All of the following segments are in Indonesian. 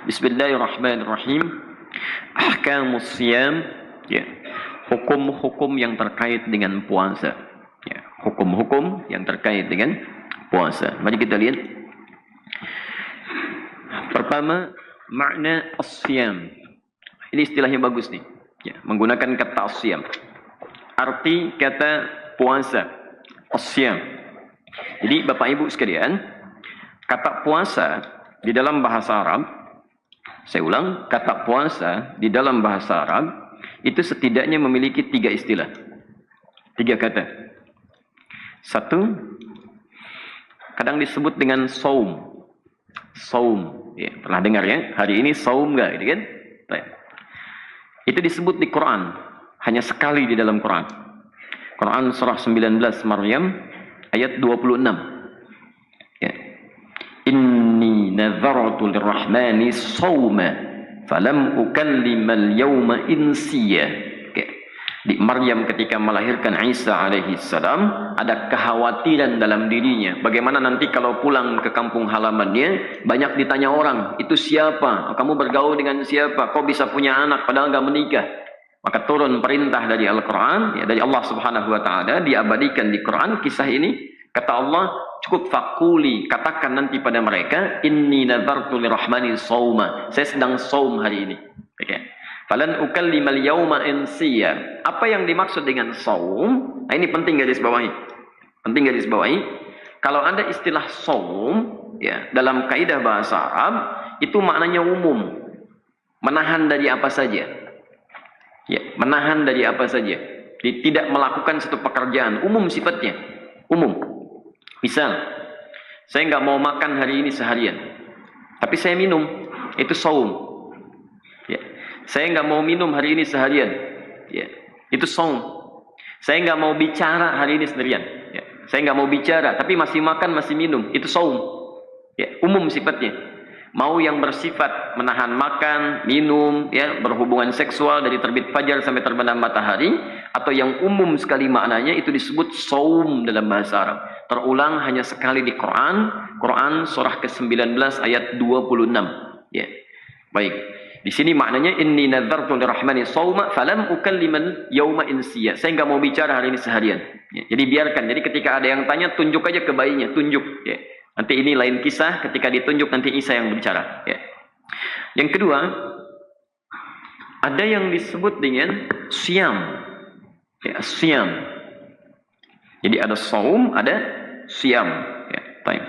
Bismillahirrahmanirrahim. Ahkamus siyam, ya. Hukum-hukum yang terkait dengan puasa. Ya, hukum-hukum yang terkait dengan puasa. Mari kita lihat. Pertama, makna as-siyam. Ini istilahnya bagus nih. Ya, menggunakan kata as-siyam. Arti kata puasa, as-siyam. Jadi Bapak Ibu sekalian, kata puasa di dalam bahasa Arab, saya ulang, kata puasa di dalam bahasa Arab itu setidaknya memiliki 3 istilah, 3 kata. Satu, kadang disebut dengan saum. Saum, ya, pernah dengar ya? Hari ini saum nggak, gitu kan? Itu disebut di Quran, hanya sekali di dalam Quran. Quran surah 19 Maryam ayat 26. Ya. Inni nazartu lirrahmani sawma falam ukallimal yawma insiya. Di Maryam ketika melahirkan Isa alaihi salam, ada kekhawatiran dalam dirinya. Bagaimana nanti kalau pulang ke kampung halamannya, banyak ditanya orang, itu siapa? Kamu bergaul dengan siapa? Kok bisa punya anak padahal nggak menikah? Maka turun perintah dari Al-Quran, ya, dari Allah subhanahu wa ta'ala, diabadikan di Quran kisah ini. Kata Allah, cukup fakuli, katakan nanti pada mereka, inni nazartu lirrahmani sawma, saya sedang saum hari ini. Okay. Falan ukallimal yawma insiya. Apa yang dimaksud dengan saum? Nah, ini penting garis bawahi. Penting garis bawahi. Kalau ada istilah saum, ya, dalam kaidah bahasa Arab, itu maknanya umum. Menahan dari apa saja. Ya, menahan dari apa saja. Tidak melakukan satu pekerjaan. Umum sifatnya. Umum. Misal, saya nggak mau makan hari ini seharian. Tapi saya minum. Itu saum. Ya. Saya nggak mau minum hari ini seharian. Ya. Itu saum. Saya nggak mau bicara hari ini sendirian. Ya. Saya nggak mau bicara. Tapi masih makan, masih minum. Itu saum. Ya. Umum sifatnya. Mau yang bersifat menahan makan, minum, ya, berhubungan seksual dari terbit fajar sampai terbenam matahari, atau yang umum sekali maknanya itu disebut saum dalam bahasa Arab. Terulang hanya sekali di Quran, Quran surah ke-19 ayat 26. Ya. Baik. Di sini maknanya inni nadzartu lirrahmani sauma falam ukallimal yauma insiya. Saya enggak mau bicara hari ini seharian. Ya. Jadi biarkan. Jadi ketika ada yang tanya, tunjuk aja ke bayinya, tunjuk, ya. Nanti ini lain kisah, ketika ditunjuk nanti Isa yang berbicara. Ya. Yang kedua, ada yang disebut dengan siam. Ya, siam. Jadi ada saum, ada siam. Ya, baik.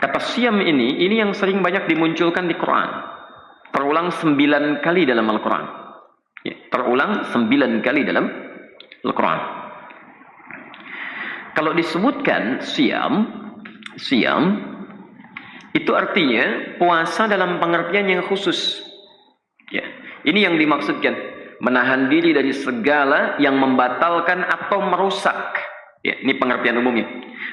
Kata siam ini yang sering banyak dimunculkan di Quran. Terulang 9 kali dalam Al-Quran. Ya, terulang 9 kali dalam Al-Quran. Kalau disebutkan siam itu artinya puasa dalam pengertian yang khusus. Ya, ini yang dimaksudkan, menahan diri dari segala yang membatalkan atau merusak. Ya, ini pengertian umumnya.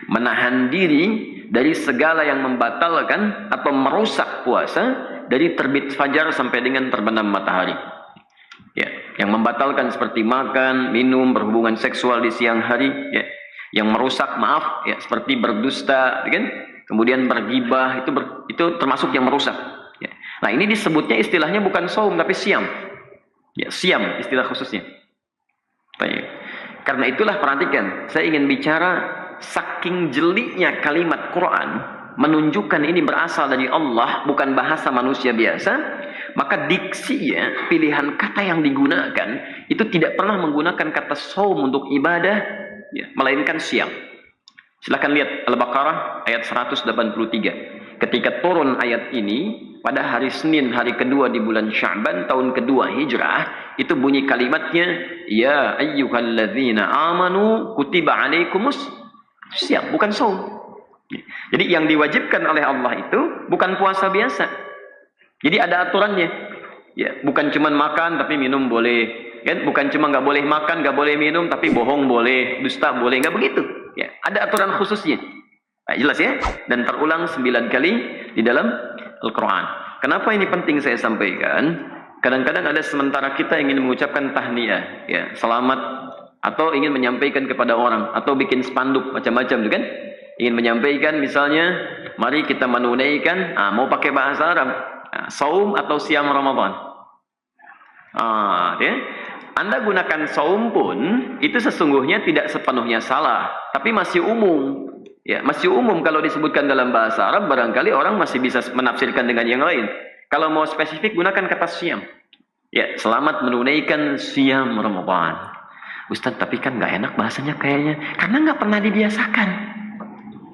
Menahan diri dari segala yang membatalkan atau merusak puasa dari terbit fajar sampai dengan terbenam matahari. Ya, yang membatalkan seperti makan, minum, berhubungan seksual di siang hari, ya. Yang merusak, maaf, ya, seperti berdusta, kan? Kemudian bergibah, itu termasuk yang merusak. Ya. Nah, ini disebutnya istilahnya bukan saum tapi siam. Ya, siam istilah khususnya. Baik. Karena itulah perhatikan, saya ingin bicara saking jeliknya kalimat Quran menunjukkan ini berasal dari Allah, bukan bahasa manusia biasa. Maka diksinya, pilihan kata yang digunakan itu tidak pernah menggunakan kata saum untuk ibadah. Ya, melainkan siam. Silakan lihat Al-Baqarah ayat 183. Ketika turun ayat ini pada hari Senin, hari kedua di bulan Sya'ban tahun kedua Hijrah, itu bunyi kalimatnya, ya ayyuhalladzina amanu kutiba alaikumus siam, bukan saum. Jadi yang diwajibkan oleh Allah itu bukan puasa biasa. Jadi ada aturannya. Ya, bukan cuma makan tapi minum boleh. Kan? Bukan cuma nggak boleh makan, nggak boleh minum, tapi bohong boleh, dusta boleh, nggak begitu. Ya, ada aturan khususnya. Nah, jelas ya? Dan terulang 9 kali di dalam Al-Quran. Kenapa ini penting saya sampaikan? Kadang-kadang ada sementara kita ingin mengucapkan tahniah, ya, selamat, atau ingin menyampaikan kepada orang, atau bikin spanduk macam-macam, kan? ingin menyampaikan misalnya, mari kita menunaikan, mau pakai bahasa Arab, saum atau siam Ramadan. Ya. Anda gunakan saum pun itu sesungguhnya tidak sepenuhnya salah, tapi masih umum. Ya, masih umum kalau disebutkan dalam bahasa Arab, barangkali orang masih bisa menafsirkan dengan yang lain. Kalau mau spesifik gunakan kata siam. Ya, selamat menunaikan siam Ramadan. Ustaz, tapi kan nggak enak bahasanya kayaknya, karena nggak pernah dibiasakan.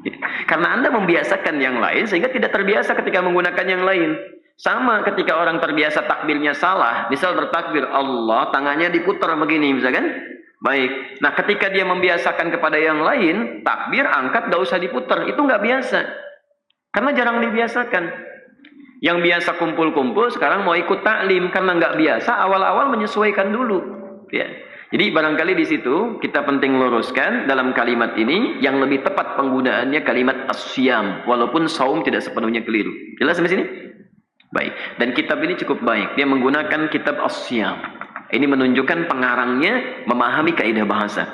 Ya, karena Anda membiasakan yang lain sehingga tidak terbiasa ketika menggunakan yang lain. Sama ketika orang terbiasa takbirnya salah, misal bertakbir Allah, tangannya diputar begini misalkan. Baik. Nah, ketika dia membiasakan kepada yang lain, takbir angkat enggak usah diputar, itu nggak biasa. Karena jarang dibiasakan. Yang biasa kumpul-kumpul sekarang mau ikut taklim karena nggak biasa, awal-awal menyesuaikan dulu. Ya. Jadi barangkali di situ kita penting luruskan dalam kalimat ini yang lebih tepat penggunaannya kalimat as-siyam, walaupun saum tidak sepenuhnya keliru. Jelas sampai sini? Baik. Dan kitab ini cukup baik. Dia menggunakan kitab as-siyam. Ini menunjukkan pengarangnya memahami kaidah bahasa.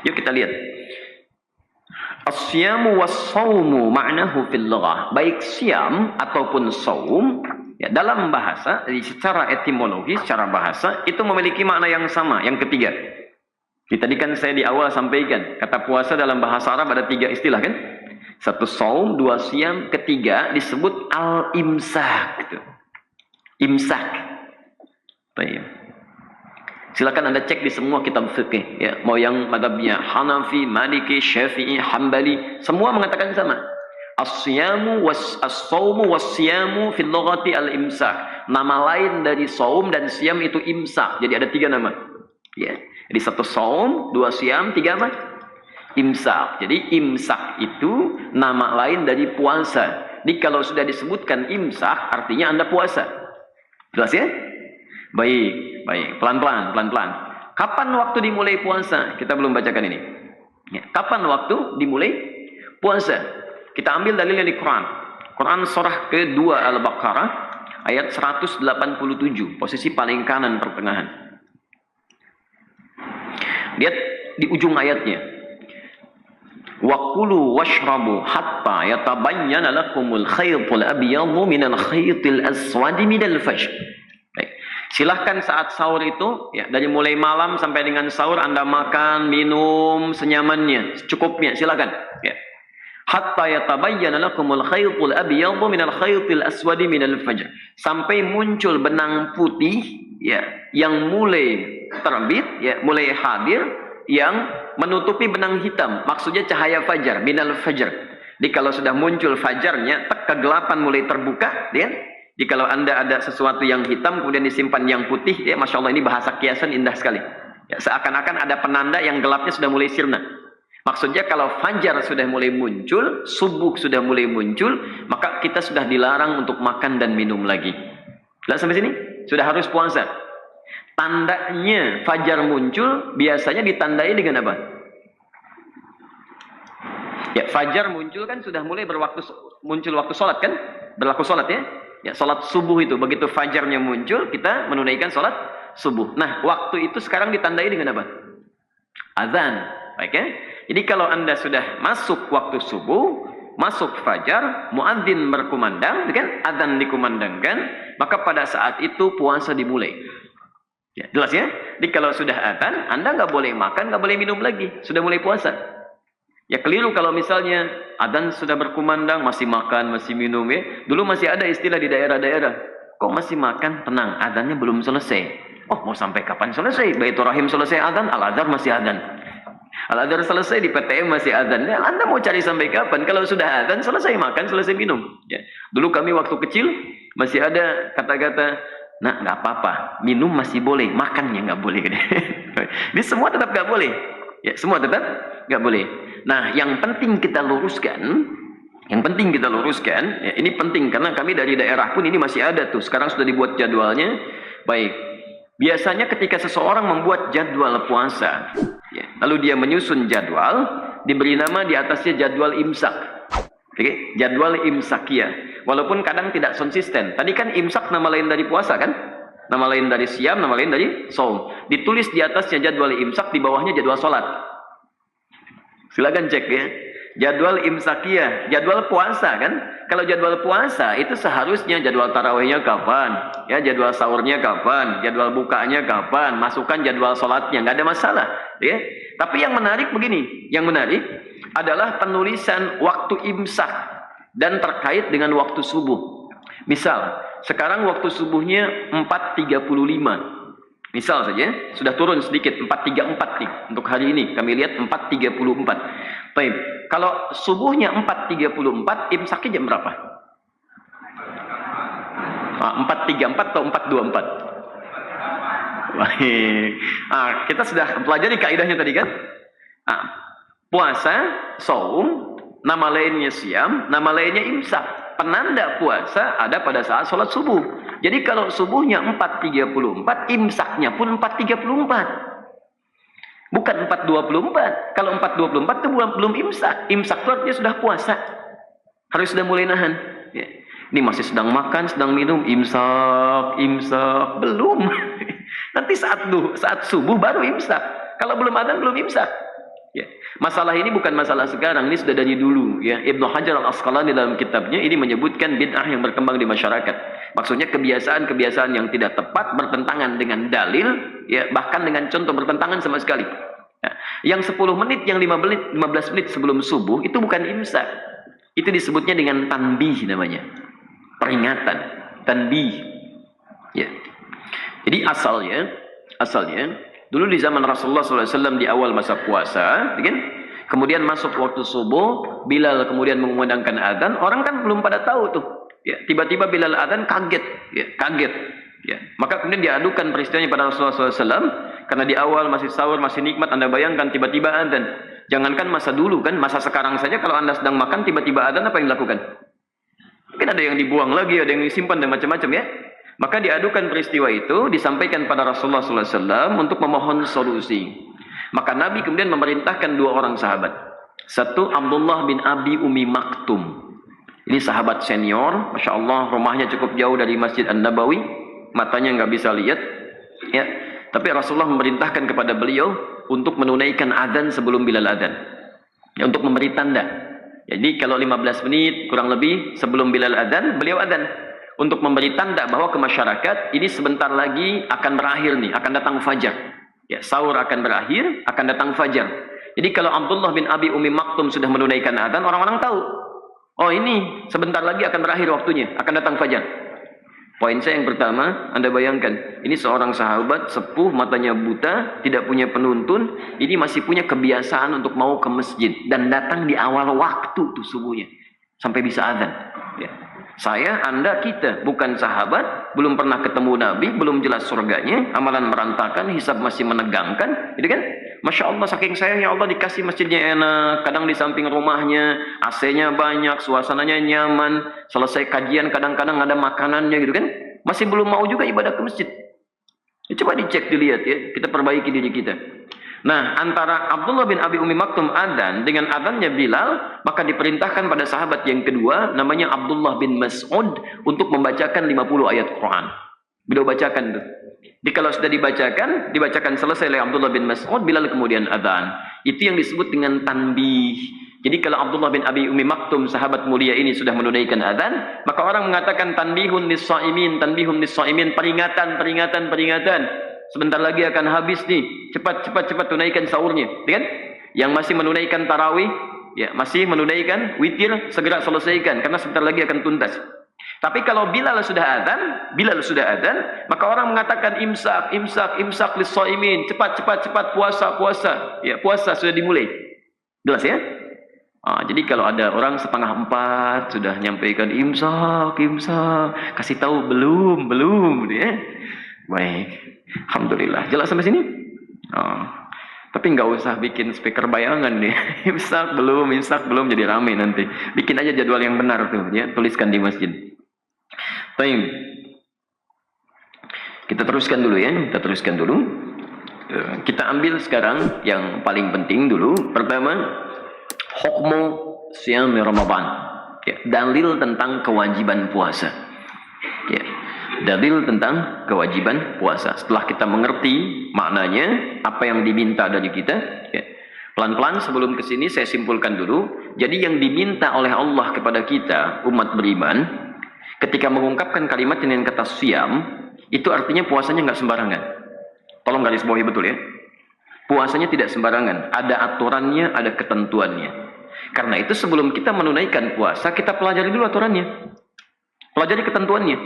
Yuk kita lihat. As-siyamu was-sawmu ma'nahu fil lughah. Baik siam ataupun saum, ya, dalam bahasa, secara etimologi, secara bahasa, itu memiliki makna yang sama. Yang ketiga. Tadi kan saya di awal sampaikan, kata puasa dalam bahasa Arab ada 3 istilah kan? 1 saum, 2 siam, ketiga disebut al-imsak. Gitu. Imsak. Baik. Silakan Anda cek di semua kitab fikih, ya, mau yang madhabnya Hanafi, Maliki, Syafi'i, Hambali, semua mengatakan sama. As-siyamu was-sawmu was-siyamu fil lughati al-imsak. Nama lain dari saum dan siam itu imsak. Jadi ada 3 nama. Ya. Jadi 1 saum, 2 siam, 3 apa? Imsak. Jadi imsak itu nama lain dari puasa. Jadi kalau sudah disebutkan imsak artinya Anda puasa. Jelas ya? Baik, baik. Pelan-pelan, pelan-pelan. Kapan waktu dimulai puasa? Kita belum bacakan ini. Ya. Kapan waktu dimulai puasa? Kita ambil dalilnya di Quran. Quran surah kedua Al-Baqarah ayat 187, posisi paling kanan pertengahan. Lihat di ujung ayatnya. Wa kulu washrabu hatta yatabayyana lakumul khaytul abyadhu minal khaytil aswadi minal fajr. Silahkan saat sahur itu, ya, dari mulai malam sampai dengan sahur Anda makan, minum senyamannya, secukupnya, silakan. Ya. Hatta yatabayyana lakumul khaytul abyadhu minal khaytil aswadi minal fajr. Sampai muncul benang putih, ya, yang mulai terbit, ya, mulai hadir, yang menutupi benang hitam. Maksudnya cahaya fajar, minal fajr. Jadi kalau sudah muncul fajarnya, kegelapan mulai terbuka, ya. Jadi kalau Anda ada sesuatu yang hitam kemudian disimpan yang putih, ya Masya Allah, ini bahasa kiasan indah sekali. Ya, seakan-akan ada penanda yang gelapnya sudah mulai sirna. Maksudnya kalau fajar sudah mulai muncul, subuh sudah mulai muncul, maka kita sudah dilarang untuk makan dan minum lagi. Lihat sampai sini? Sudah harus puasa. Tandanya fajar muncul biasanya ditandai dengan apa? Ya, fajar muncul kan sudah mulai muncul waktu sholat kan? Berlaku sholat ya? Ya, sholat subuh itu, begitu fajarnya muncul, kita menunaikan sholat subuh. Nah, waktu itu sekarang ditandai dengan apa? Azan. Baik ya? Jadi kalau Anda sudah masuk waktu subuh, masuk fajar, muadzin berkumandang, kan? Azan dikumandangkan, maka pada saat itu puasa dimulai. Ya, jelas ya? Jadi kalau sudah azan, Anda nggak boleh makan, nggak boleh minum lagi. Sudah mulai puasa. Ya keliru kalau misalnya adzan sudah berkumandang, masih makan, masih minum ya. Dulu masih ada istilah di daerah-daerah. Kok masih makan? Tenang, adzannya belum selesai. Oh, mau sampai kapan selesai? Baitur Rahim selesai adzan, Al-Azhar masih adzan. Al-Azhar selesai, di PTM masih adzan. Ya, Anda mau cari sampai kapan? Kalau sudah adzan, selesai makan, selesai minum. Ya. Dulu kami waktu kecil masih ada kata-kata, nah nggak apa-apa, minum masih boleh, makannya nggak boleh. Ini semua tetap nggak boleh. Ya, semua tetap nggak boleh. Nah, yang penting kita luruskan, ya, ini penting karena kami dari daerah pun ini masih ada tuh. Sekarang sudah dibuat jadwalnya. Baik. Biasanya ketika seseorang membuat jadwal puasa, ya, lalu dia menyusun jadwal, diberi nama di atasnya jadwal imsak. Oke, jadwal imsakiyah. Walaupun kadang tidak konsisten. Tadi kan imsak nama lain dari puasa kan? Nama lain dari siam, nama lain dari saum. Ditulis di atasnya jadwal imsak, di bawahnya jadwal sholat. Silakan cek ya. Jadwal imsakiyah, jadwal puasa kan? Kalau jadwal puasa itu seharusnya jadwal tarawihnya kapan, ya jadwal sahurnya kapan, jadwal bukanya kapan, masukkan jadwal sholatnya, nggak ada masalah, ya. Tapi yang menarik begini, yang menarik adalah penulisan waktu imsak dan terkait dengan waktu subuh. Misal, sekarang waktu subuhnya 4.35. Misal saja, sudah turun sedikit, 4.34 nih. Untuk hari ini, kami lihat 4.34. Baik, kalau subuhnya 4.34, imsaknya jam berapa? 4.34 atau 4.24? Baik. Kita sudah pelajari kaidahnya tadi kan? Puasa, saum, nama lainnya siam, nama lainnya imsak. Penanda puasa ada pada saat sholat subuh. Jadi kalau subuhnya 4.34, imsaknya pun 4.34. Bukan 4.24. Kalau 4.24 itu belum imsak. Imsak itu artinya sudah puasa. Harus sudah mulai nahan. Ya. Ini masih sedang makan, sedang minum, imsak, belum. Nanti saat subuh baru imsak. Kalau belum adzan belum imsak. Ya. Masalah ini bukan masalah sekarang, ini sudah dari dulu. Ya. Ibnu Hajar al-Asqalani dalam kitabnya ini menyebutkan bid'ah yang berkembang di masyarakat. Maksudnya kebiasaan-kebiasaan yang tidak tepat bertentangan dengan dalil, ya, bahkan dengan contoh bertentangan sama sekali. Ya. Yang 10 menit, yang 15 menit sebelum subuh itu bukan imsak. Itu disebutnya dengan tanbih namanya. Peringatan, tanbih. Ya. Jadi asalnya dulu di zaman Rasulullah SAW di awal masa puasa, kan? Kemudian masuk waktu subuh, Bilal kemudian mengumandangkan adzan, orang kan belum pada tahu tuh. Ya, tiba-tiba Bilal adzan kaget. Ya. Maka kemudian diadukan peristiwanya pada Rasulullah SAW, karena di awal masih sahur, masih nikmat, Anda bayangkan tiba-tiba adzan. Jangankan masa dulu kan, masa sekarang saja kalau Anda sedang makan tiba-tiba adzan, apa yang dilakukan? Mungkin ada yang dibuang lagi, ada yang disimpan dan macam-macam ya. Maka diadukan peristiwa itu, disampaikan pada Rasulullah SAW untuk memohon solusi. Maka Nabi kemudian memerintahkan 2 orang sahabat. Satu, Abdullah bin Abi Umi Maktum. Ini sahabat senior, Masya Allah, rumahnya cukup jauh dari Masjid An-Nabawi, matanya nggak bisa lihat. Ya. Tapi Rasulullah memerintahkan kepada beliau untuk menunaikan adzan sebelum Bilal adzan. Ya, untuk memberi tanda. Jadi kalau 15 menit kurang lebih sebelum Bilal adzan, beliau adzan. Untuk memberi tanda bahwa ke masyarakat ini sebentar lagi akan berakhir nih, akan datang fajar. Ya, sahur akan berakhir, akan datang fajar. Jadi kalau Abdullah bin Abi Umi Maktum sudah menunaikan adzan, orang-orang tahu. Oh ini sebentar lagi akan berakhir waktunya, akan datang fajar. Poin saya yang pertama, Anda bayangkan, ini seorang sahabat sepuh, matanya buta, tidak punya penuntun, ini masih punya kebiasaan untuk mau ke masjid dan datang di awal waktu tuh subuhnya sampai bisa adzan. Ya. Saya, Anda, kita bukan sahabat, belum pernah ketemu Nabi, belum jelas surganya, amalan merantakan, hisab masih menegangkan, gitu kan? Masya Allah, saking sayangnya Allah dikasih masjidnya enak, kadang di samping rumahnya, AC-nya banyak, suasananya nyaman, selesai kajian kadang-kadang ada makanannya, gitu kan? Masih belum mau juga ibadah ke masjid. Ya, coba dicek, dilihat ya, kita perbaiki diri kita. Nah, antara Abdullah bin Abi Umi Maktum adzan dengan adzannya Bilal, maka diperintahkan pada sahabat yang kedua, namanya Abdullah bin Mas'ud, untuk membacakan 50 ayat Quran. Beliau bacakan tuh. Jadi kalau sudah dibacakan selesai oleh Abdullah bin Mas'ud, Bilal kemudian adzan. Itu yang disebut dengan tanbih. Jadi kalau Abdullah bin Abi Umi Maktum, sahabat mulia ini sudah menunaikan adzan, maka orang mengatakan tanbihun lis-shaimin, peringatan. Sebentar lagi akan habis nih. Cepat tunaikan sahurnya, kan? Yang masih menunaikan tarawih, ya, masih menunaikan witir, segera selesaikan karena sebentar lagi akan tuntas. Tapi kalau Bilal sudah adzan, maka orang mengatakan imsak lis-shaimin, cepat puasa. Ya, puasa sudah dimulai. Jelas ya? Jadi kalau ada orang 3:30 sudah nyampaikan imsak, kasih tahu belum, ya. Baik, alhamdulillah. Jelas sampai sini? Tapi nggak usah bikin speaker bayangan nih. Imsak belum jadi rame nanti. Bikin aja jadwal yang benar tuh, ya. Tuliskan di masjid. Baik. Kita teruskan dulu ya. Kita ambil sekarang yang paling penting dulu. Pertama, hukmu siyam Ramadan. Ya, dalil tentang kewajiban puasa. Ya. Dalil tentang kewajiban puasa. Setelah kita mengerti maknanya, apa yang diminta dari kita, ya, Pelan-pelan sebelum ke sini saya simpulkan dulu. Jadi yang diminta oleh Allah kepada kita, umat beriman, ketika mengungkapkan kalimat dengan kata siyam, itu artinya puasanya nggak sembarangan. Tolong garis bawahi betul ya. Puasanya tidak sembarangan. Ada aturannya, ada ketentuannya. Karena itu sebelum kita menunaikan puasa, kita pelajari dulu aturannya. Pelajari ketentuannya.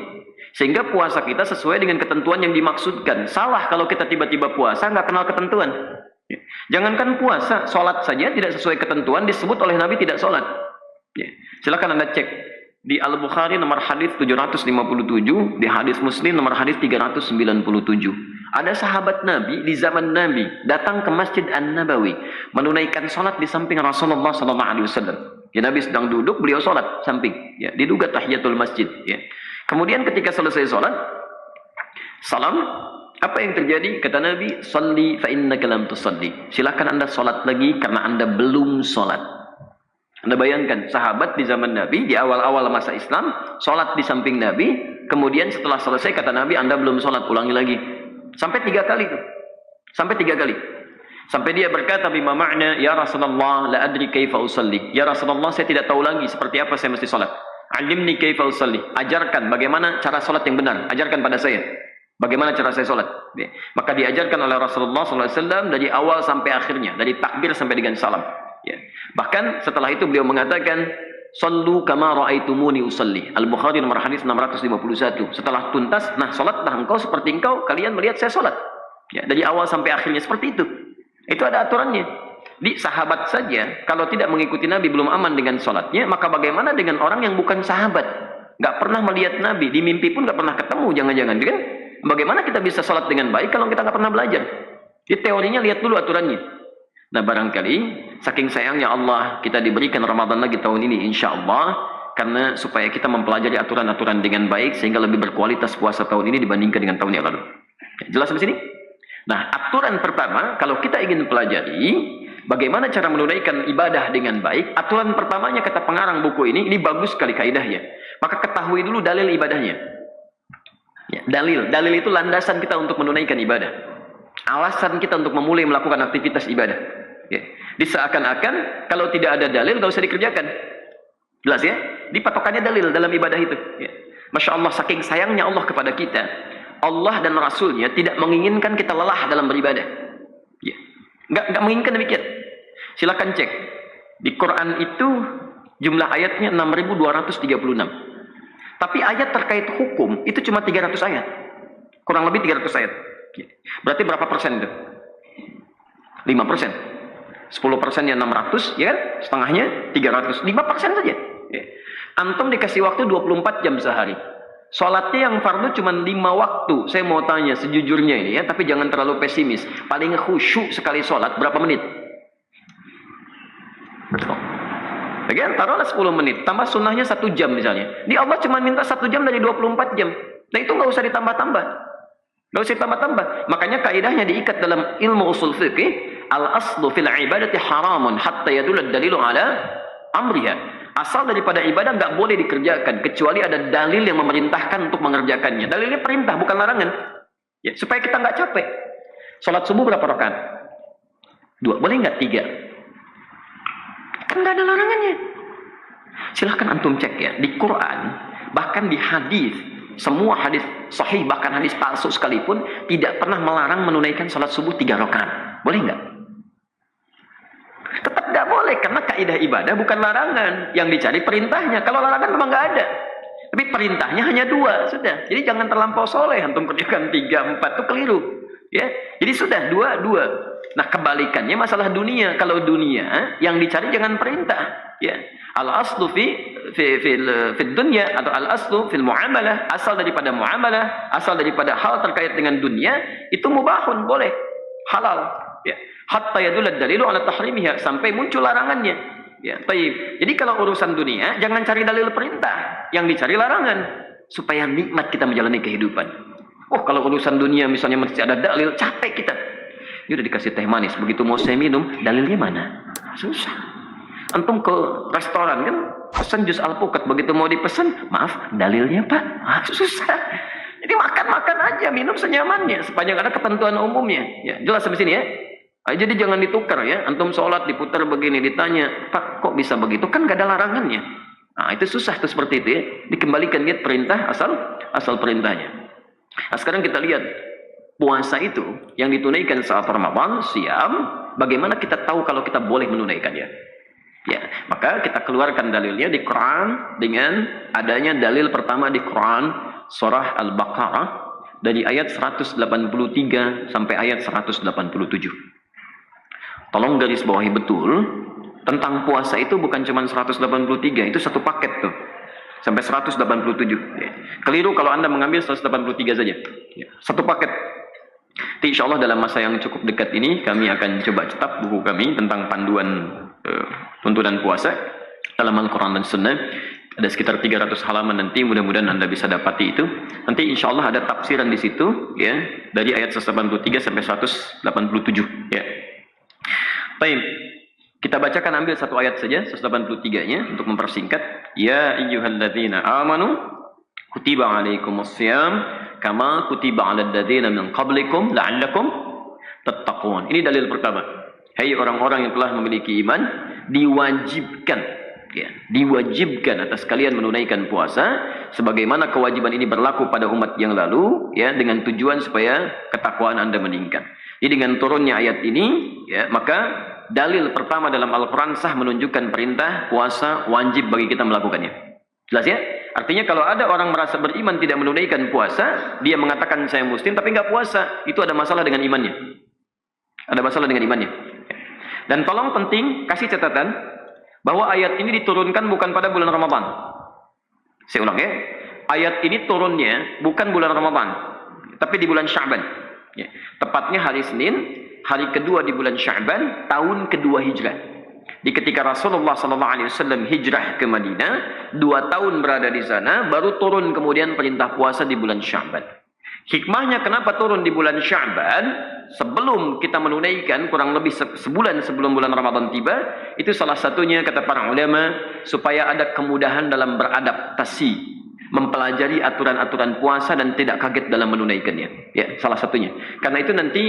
Sehingga puasa kita sesuai dengan ketentuan yang dimaksudkan. Salah kalau kita tiba-tiba puasa, nggak kenal ketentuan. Jangankan puasa, sholat saja tidak sesuai ketentuan, disebut oleh Nabi tidak sholat. Silakan Anda cek di Al-Bukhari nomor hadis 757, di hadis Muslim nomor hadis 397. Ada sahabat Nabi di zaman Nabi datang ke Masjid An-Nabawi menunaikan sholat di samping Rasulullah SAW. Ya, Nabi sedang duduk, beliau sholat samping. Ya, diduga tahiyatul masjid. Ya. Kemudian ketika selesai sholat, salam. Apa yang terjadi? Kata Nabi, "Shalli fa innaka lam tusalli." Silakan Anda salat lagi karena Anda belum salat. Anda bayangkan sahabat di zaman Nabi di awal-awal masa Islam salat di samping Nabi, kemudian setelah selesai kata Nabi, "Anda belum salat, ulangi lagi." Sampai 3 kali itu. Sampai 3 kali. Sampai dia berkata, "Bima ma'na ya Rasulullah, la adri kaifa usalli." Ya Rasulullah, saya tidak tahu lagi seperti apa saya mesti salat. "Alimni kaifa usalli." Ajarkan bagaimana cara salat yang benar. Ajarkan pada saya. Bagaimana cara saya sholat? Ya. Maka diajarkan oleh Rasulullah SAW dari awal sampai akhirnya, dari takbir sampai dengan salam. Ya. Bahkan setelah itu beliau mengatakan, "Sallu kama ra'aitumuni usalli." Al-Bukhari nomor hadis 651. Setelah tuntas, nah sholatlah engkau seperti engkau kalian melihat saya sholat. Ya, dari awal sampai akhirnya seperti itu. Itu ada aturannya. Di sahabat saja, kalau tidak mengikuti Nabi belum aman dengan sholatnya, maka bagaimana dengan orang yang bukan sahabat? Gak pernah melihat Nabi, di mimpi pun gak pernah ketemu, jangan-jangan kan? Bagaimana kita bisa sholat dengan baik kalau kita nggak pernah belajar? Di teorinya lihat dulu aturannya. Nah barangkali saking sayangnya Allah kita diberikan Ramadan lagi tahun ini insya Allah, karena supaya kita mempelajari aturan-aturan dengan baik sehingga lebih berkualitas puasa tahun ini dibandingkan dengan tahun yang lalu. Jelas di sini? Nah aturan pertama kalau kita ingin pelajari bagaimana cara menunaikan ibadah dengan baik, aturan pertamanya kata pengarang buku ini bagus sekali kaidahnya. Maka ketahui dulu dalil ibadahnya. Ya, dalil itu landasan kita untuk menunaikan ibadah, alasan kita untuk memulai melakukan aktivitas ibadah. Ya. Diseakan-akan kalau tidak ada dalil nggak usah dikerjakan, jelas ya? Dipatokannya dalil dalam ibadah itu. Ya. Masya Allah saking sayangnya Allah kepada kita, Allah dan Rasulnya tidak menginginkan kita lelah dalam beribadah. Ya. Nggak menginginkan demikian. Silakan cek di Quran itu jumlah ayatnya 6.236. Tapi ayat terkait hukum itu cuma 300 ayat. Kurang lebih 300 ayat. Berarti berapa persen itu? 5%. 10%-nya 600, ya kan? Setengahnya 300. 5% saja. Ya. Antum dikasih waktu 24 jam sehari. Sholatnya yang fardu cuma 5 waktu. Saya mau tanya sejujurnya ini ya, tapi jangan terlalu pesimis. Paling khusyuk sekali sholat berapa menit? Bagian taruhlah 10 menit, tambah sunnahnya 1 jam misalnya. Di Allah cuma minta 1 jam dari 24 jam. Nah itu nggak usah ditambah-tambah. Nggak usah ditambah-tambah. Makanya kaidahnya diikat dalam ilmu usul fikih. Al-aslu fil ibadati haramun hatta yadulad dalilu ala amriha. Asal daripada ibadah nggak boleh dikerjakan. Kecuali ada dalil yang memerintahkan untuk mengerjakannya. Dalilnya perintah, bukan larangan. Ya, supaya kita nggak capek. Sholat subuh berapa rakaat? 2. Boleh nggak 3? Kan nggak ada larangannya. Silahkan antum cek ya di Quran, bahkan di hadis, semua hadis sahih bahkan hadis palsu sekalipun tidak pernah melarang menunaikan salat subuh 3 rakaat. Boleh nggak? Tetap nggak boleh karena kaidah ibadah bukan larangan, yang dicari perintahnya. Kalau larangan memang nggak ada, tapi perintahnya hanya 2 sudah. Jadi jangan terlampau soleh antum kerjakan 3, 4 itu keliru. Ya, jadi sudah 2. Nah kebalikannya masalah dunia. Kalau dunia yang dicari jangan perintah. Ya, al aslu fi dunya atau al aslu fil muamalah, asal daripada muamalah, asal daripada hal terkait dengan dunia itu mubahun, boleh, halal. Ya, hatta yadulad dalilu ala tahrimiha, sampai muncul larangannya. Ya, baik. Jadi kalau urusan dunia jangan cari dalil perintah, yang dicari larangan supaya nikmat kita menjalani kehidupan. Oh kalau urusan dunia misalnya mesti ada dalil, capek kita. Ini udah dikasih teh manis, begitu mau saya minum, dalilnya mana? Susah. Antum ke restoran kan, pesan jus alpukat, begitu mau dipesan, maaf, dalilnya Pak. Susah. Jadi makan aja, minum senyamannya, sepanjang ada ketentuan umumnya. Ya, jelas sampai sini ya. Jadi jangan ditukar ya. Antum sholat diputar begini, ditanya, Pak kok bisa begitu? Kan gak ada larangannya. Nah itu susah tuh seperti itu ya. Dikembalikan lihat perintah asal perintahnya. Nah sekarang kita lihat puasa itu yang ditunaikan saat Ramadan, siam. Bagaimana kita tahu kalau kita boleh menunaikannya? Ya, maka kita keluarkan dalilnya di Quran dengan adanya dalil pertama di Quran surah Al-Baqarah dari ayat 183 sampai ayat 187. Tolong garis bawahi betul, tentang puasa itu bukan cuma 183, itu satu paket tuh. Sampai 187. Ya. Keliru kalau Anda mengambil 183 saja. Ya. Satu paket. Jadi insya Allah dalam masa yang cukup dekat ini, kami akan coba cetak buku kami tentang panduan tuntunan puasa dalam Al-Quran dan Sunnah. Ada sekitar 300 halaman nanti, mudah-mudahan Anda bisa dapati itu. Nanti insya Allah ada tafsiran di situ, ya, dari ayat 183 sampai 187. Ya. Baik, kita bacakan ambil satu ayat saja, 183-nya untuk mempersingkat. Ya ayyuhalladzina amanu kutiba alaikumussyam kama kutiba 'alal ladzina min qablikum la'allakum tattaqun. Ini dalil pertama. Hai orang-orang yang telah memiliki iman, diwajibkan ya, diwajibkan atas kalian menunaikan puasa sebagaimana kewajiban ini berlaku pada umat yang lalu ya, dengan tujuan supaya ketakwaan Anda meningkat. Jadi dengan turunnya ayat ini ya, maka dalil pertama dalam Al-Quran sah menunjukkan perintah puasa wajib bagi kita melakukannya. Jelas ya? Artinya kalau ada orang merasa beriman tidak menunaikan puasa, dia mengatakan saya muslim tapi nggak puasa, itu ada masalah dengan imannya. Ada masalah dengan imannya. Dan tolong penting kasih catatan bahwa ayat ini diturunkan bukan pada bulan Ramadan. Saya ulang ya. Ayat ini turunnya bukan bulan Ramadan, tapi di bulan Sya'ban. Ya. Tepatnya hari Senin, hari kedua di bulan Sya'ban, tahun kedua hijrah. Di ketika Rasulullah SAW hijrah ke Madinah, 2 tahun berada di sana, baru turun kemudian perintah puasa di bulan Sya'ban. Hikmahnya kenapa turun di bulan Sya'ban? Sebelum kita menunaikan, kurang lebih sebulan sebelum bulan Ramadan tiba, itu salah satunya kata para ulama, supaya ada kemudahan dalam beradaptasi, mempelajari aturan-aturan puasa dan tidak kaget dalam menunaikannya. Ya, salah satunya. Karena itu nanti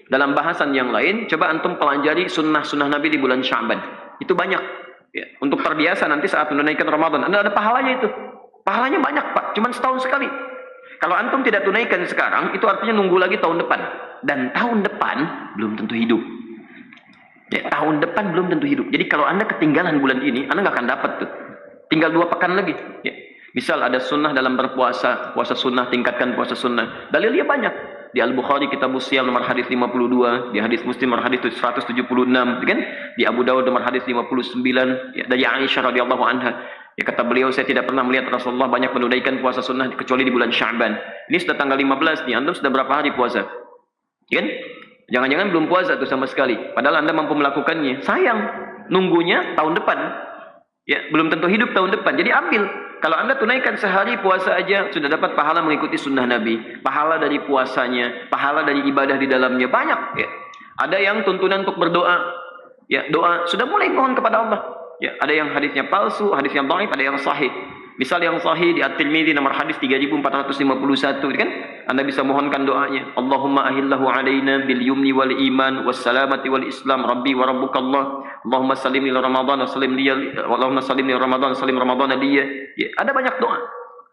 dalam bahasan yang lain, coba antum pelajari sunnah-sunnah Nabi di bulan Sya'ban. Itu banyak. Ya, untuk terbiasa nanti saat menunaikan Ramadan. Anda ada pahalanya itu. Pahalanya banyak Pak, cuma setahun sekali. Kalau antum tidak tunaikan sekarang, itu artinya nunggu lagi tahun depan. Dan tahun depan belum tentu hidup. Ya, tahun depan belum tentu hidup. Jadi kalau Anda ketinggalan bulan ini, Anda nggak akan dapat tuh. Tinggal 2 pekan lagi. Ya. Misal ada sunnah dalam berpuasa, puasa sunnah, tingkatkan puasa sunnah. Dalilnya banyak. Di Al-Bukhari kitab Siyam nomor hadis 52, di hadis Muslim nomor hadis 176, kan? Di Abu Dawud nomor hadis 59, ya, dari Aisyah radhiyallahu anha. Ya, kata beliau, saya tidak pernah melihat Rasulullah banyak menunaikan puasa sunnah kecuali di bulan Sya'ban. Ini sudah tanggal 15 nih, antum sudah berapa hari puasa? Kan? Jangan-jangan belum puasa tuh sama sekali. Padahal Anda mampu melakukannya. Sayang, nunggunya tahun depan. Ya, belum tentu hidup tahun depan. Jadi ambil. Kalau Anda tunaikan sehari puasa aja, sudah dapat pahala mengikuti sunnah Nabi. Pahala dari puasanya, pahala dari ibadah di dalamnya. Banyak. Ya. Ada yang tuntunan untuk berdoa. Ya, doa. Sudah mulai mohon kepada Allah. Ya, ada yang hadisnya palsu, hadis yang dhaif, ada yang sahih. Misal yang sahih di At-Tirmidzi nomor hadis 3451, kan? Anda bisa mohonkan doanya. Allahumma ahillahu alaina bil yumni wal iman was salamati wal islam rabbi wa rabbukallah. Allahumma sallim li Ramadan wa sallim li Allahumma sallim li Ramadan wa sallim Ramadan liya. Ya, ada banyak doa.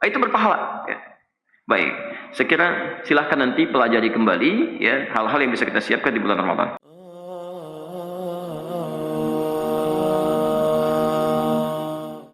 Itu berpahala, ya. Baik, saya kira silahkan nanti pelajari kembali ya hal-hal yang bisa kita siapkan di bulan Ramadan.